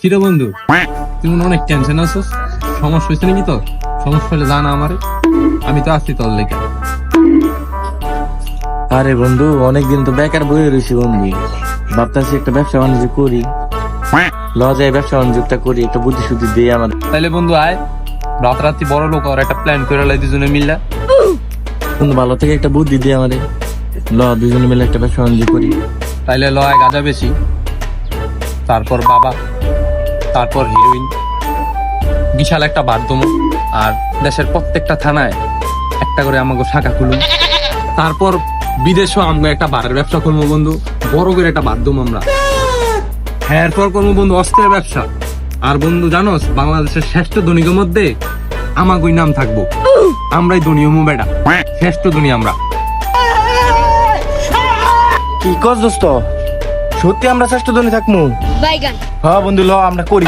কিরে বন্ধু, তুই মনে হয় অনেক টেনশন আছিস। সমস্যা হয়েছে নাকি তোর? সমস্যা হলে জানা আমারে, আমি তো আসছি তোর লেগে। আরে বন্ধু, অনেকদিন তো বেকার বয়ে রয়েছি বন্ধু, ভাবতেছি একটা ব্যবসা বাণিজ্য করি। লজায় ব্যবসা বাণিজ্যটা করি, একটা বুদ্ধি শুদ্ধি দিয়ে আমার। তাইলে বন্ধু আয়, রাতারাতি বড় লোক আর একটা প্ল্যান করে লাই দুজনে মিললা। বন্ধু ভালো থেকে একটা বুদ্ধি দিয়ে আমারে, দুজনে মিলে একটা ব্যবসা বাণিজ্য করি। তাইলে লয় গাঁজা বেশি, তারপর বাবা, তারপর হিরোইন, বিশাল একটা বাথরুম, আর দেশের প্রত্যেকটা থানায় একটা করে আমাকে শাখা খুলুন। তারপর বিদেশেও আমরা একটা বারের ব্যবসা করবো বন্ধু, বড় করে একটা বাথরুম আমরা। হ্যাঁ, এরপর করবো বন্ধু অস্ত্রের ব্যবসা। আর বন্ধু জানোস, বাংলাদেশের শ্রেষ্ঠ ধনীর মধ্যে আমাগোই নাম থাকবো। আমরাই ধনীয় বেটা, শ্রেষ্ঠ ধনী আমরা। কি কস দোস্ত, সত্যি আমরা শ্রেষ্ঠ ধনী থাকবো? বাইগান। হ্যাঁ বন্ধু, ল আমরা করি।